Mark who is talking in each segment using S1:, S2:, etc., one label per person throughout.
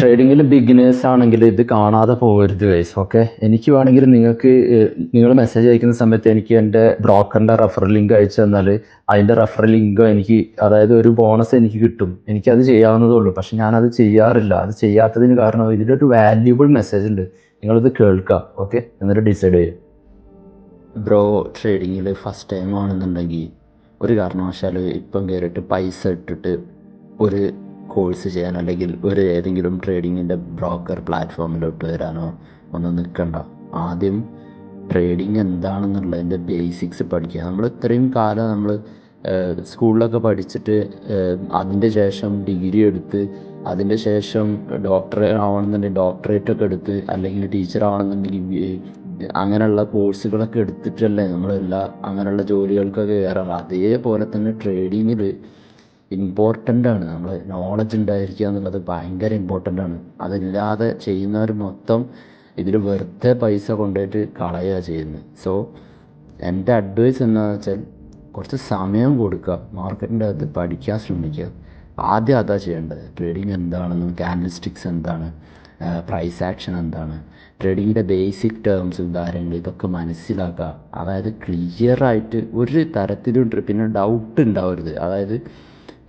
S1: ട്രേഡിങ്ങിൽ beginners ആണെങ്കിൽ ഇത് കാണാതെ പോകരുത് ഗൈസ്. ഓക്കെ, എനിക്ക് വേണമെങ്കിൽ നിങ്ങൾക്ക് നിങ്ങൾ മെസ്സേജ് അയക്കുന്ന സമയത്ത് എനിക്ക് എൻ്റെ ബ്രോക്കറിൻ്റെ റെഫറൽ ലിങ്ക് അയച്ചു തന്നാൽ അതിൻ്റെ റെഫറൽ ലിങ്ക് എനിക്ക്, അതായത് ഒരു ബോണസ് എനിക്ക് കിട്ടും. എനിക്കത് ചെയ്യാവുന്നതേ ഉള്ളൂ. പക്ഷെ ഞാനത് ചെയ്യാറില്ല. അത് ചെയ്യാത്തതിന് കാരണം ഇതിലൊരു വാല്യൂബിൾ മെസ്സേജ് ഉണ്ട്. നിങ്ങളിത് കേൾക്കുക. ഓക്കെ, എന്നിട്ട് ഡിസൈഡ് ചെയ്യും. ബ്രോ, ട്രേഡിങ്ങിൽ ഫസ്റ്റ് ടൈം ആണെന്നുണ്ടെങ്കിൽ ഒരു കാരണവശാലും ഇപ്പം കയറിയിട്ട് പൈസ ഇട്ടിട്ട് ഒരു കോഴ്സ് ചെയ്യാൻ അല്ലെങ്കിൽ ഒരു ഏതെങ്കിലും ട്രേഡിങ്ങിൻ്റെ ബ്രോക്കർ പ്ലാറ്റ്ഫോമിലോട്ട് വരാനോ ഒന്നും നിൽക്കണ്ട. ആദ്യം ട്രേഡിങ് എന്താണെന്നുള്ളതിൻ്റെ ബേസിക്സ് പഠിക്കുക. നമ്മൾ ഇത്രയും കാലം നമ്മൾ സ്കൂളിലൊക്കെ പഠിച്ചിട്ട് അതിൻ്റെ ശേഷം ഡിഗ്രി എടുത്ത് അതിൻ്റെ ശേഷം ഡോക്ടർ ആവണമെന്നുണ്ടെങ്കിൽ ഡോക്ടറേറ്റൊക്കെ എടുത്ത് അല്ലെങ്കിൽ ടീച്ചർ ആവണമെന്നുണ്ടെങ്കിൽ അങ്ങനെയുള്ള കോഴ്സുകളൊക്കെ എടുത്തിട്ടല്ലേ നമ്മളെല്ലാം അങ്ങനെയുള്ള ജോലികൾക്കൊക്കെ കയറാറ്. അതേപോലെ തന്നെ ട്രേഡിങ്ങിൽ ഇമ്പോർട്ടൻ്റ് ആണ് നമ്മൾ നോളജ് ഉണ്ടായിരിക്കുക എന്നുള്ളത് ഭയങ്കര ഇമ്പോർട്ടൻ്റ് ആണ്. അതില്ലാതെ ചെയ്യുന്നവർ മൊത്തം ഇതിൽ വെറുതെ പൈസ കൊണ്ടുപോയിട്ട് കളയുക ചെയ്യുന്നത്. സോ എൻ്റെ അഡ്വൈസ് എന്താണെന്ന് വെച്ചാൽ കുറച്ച് സമയം കൊടുക്കുക, മാർക്കറ്റിൻ്റെ അകത്ത് പഠിക്കാൻ ശ്രമിക്കുക. ആദ്യം അതാ ചെയ്യേണ്ടത്. ട്രേഡിങ് എന്താണെന്നും ക്യാൻഡിൽസ്റ്റിക്സ് എന്താണ്, പ്രൈസ് ആക്ഷൻ എന്താണ്, ട്രേഡിങ്ങിൻ്റെ ബേസിക് ടേംസ് കാര്യങ്ങൾ ഇതൊക്കെ മനസ്സിലാക്കുക. അതായത് ക്ലിയറായിട്ട് ഒരു തരത്തിലും പിന്നെ ഡൗട്ട് ഉണ്ടാവരുത്. അതായത്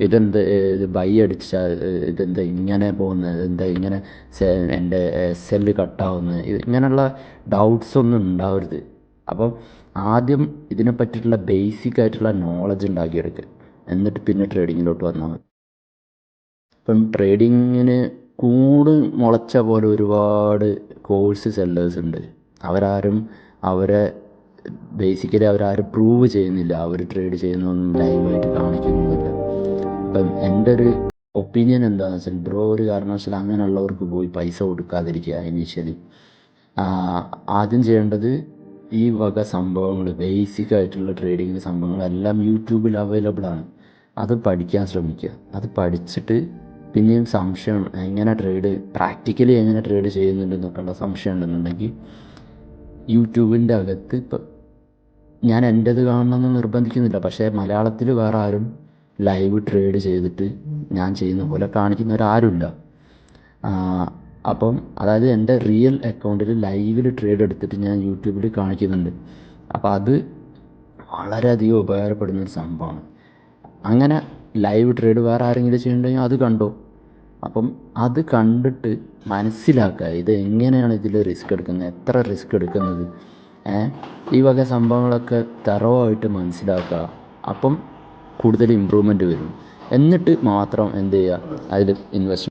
S1: ഇത് ബൈ അടിച്ചാൽ ഇതെന്താ ഇങ്ങനെ പോകുന്നത്, എന്താ ഇങ്ങനെ എൻ്റെ SL കട്ടാവുന്നത്, ഇങ്ങനെയുള്ള ഡൗട്ട്സ് ഒന്നും ഉണ്ടാവരുത്. അപ്പം ആദ്യം ഇതിനെ പറ്റിയിട്ടുള്ള ബേസിക് ആയിട്ടുള്ള നോളജ് ഉണ്ടാക്കിയെടുക്കുക. എന്നിട്ട് പിന്നെ ട്രേഡിങ്ങിലോട്ട് വന്നാൽ മതി. ഇപ്പം ട്രേഡിങ്ങിന് കൂട് മുളച്ച പോലെ ഒരുപാട് കോഴ്സ് സെല്ലേഴ്സ് ഉണ്ട്. അവരെ ബേസിക്കലി അവരാരും പ്രൂവ് ചെയ്യുന്നില്ല. അവർ ട്രേഡ് ചെയ്യുന്നതൊന്നും ലൈവായിട്ട് കാണിക്കുന്നില്ല. ഇപ്പം എൻ്റെ ഒരു ഒപ്പീനിയൻ എന്താണെന്ന് വെച്ചാൽ ബ്രോ ഒരു കാരണവശാലും അങ്ങനെയുള്ളവർക്ക് പോയി പൈസ കൊടുക്കാതിരിക്കുക. ഇനീഷ്യലി ആദ്യം ചെയ്യേണ്ടത് ഈ വക സംഭവങ്ങൾ, ബേസിക് ആയിട്ടുള്ള ട്രേഡിങ്ങിൻ്റെ സംഭവങ്ങളെല്ലാം യൂട്യൂബിൽ അവൈലബിൾ ആണ്. അത് പഠിക്കാൻ ശ്രമിക്കുക. അത് പഠിച്ചിട്ട് പിന്നെയും സംശയം എങ്ങനെ പ്രാക്ടിക്കലി എങ്ങനെ ട്രേഡ് ചെയ്യുന്നുണ്ടെന്നൊക്കെയുള്ള സംശയം ഉണ്ടെന്നുണ്ടെങ്കിൽ യൂട്യൂബിൻ്റെ അകത്ത് ഇപ്പം ഞാൻ എൻ്റേത് കാണണമെന്ന് നിർബന്ധിക്കുന്നില്ല. പക്ഷേ മലയാളത്തിൽ വേറെ ആരും ലൈവ് ട്രേഡ് ചെയ്തിട്ട് ഞാൻ ചെയ്യുന്ന പോലെ കാണിക്കുന്നവരാരുമില്ല. അപ്പം അതായത് എൻ്റെ റിയൽ അക്കൗണ്ടിൽ ലൈവിൽ ട്രേഡ് എടുത്തിട്ട് ഞാൻ യൂട്യൂബിൽ കാണിക്കുന്നുണ്ട്. അപ്പോൾ അത് വളരെയധികം ഉപകാരപ്പെടുന്നൊരു സംഭവമാണ്. അങ്ങനെ ലൈവ് ട്രേഡ് വേറെ ആരെങ്കിലും ചെയ്യുന്നുണ്ടെങ്കിൽ അത് കണ്ടോ. അപ്പം അത് കണ്ടിട്ട് മനസ്സിലാക്കുക ഇത് എങ്ങനെയാണ് ഇതിൽ റിസ്ക് എടുക്കുന്നത്, എത്ര റിസ്ക് എടുക്കുന്നത്, ഈ വക സംഭവങ്ങളൊക്കെ തറവായിട്ട് മനസ്സിലാക്കുക. അപ്പം കൂടുതൽ ഇമ്പ്രൂവ്മെൻറ്റ് വരും. എന്നിട്ട് മാത്രം എന്ത് ചെയ്യുക, അതിൽ ഇൻവെസ്റ്റ്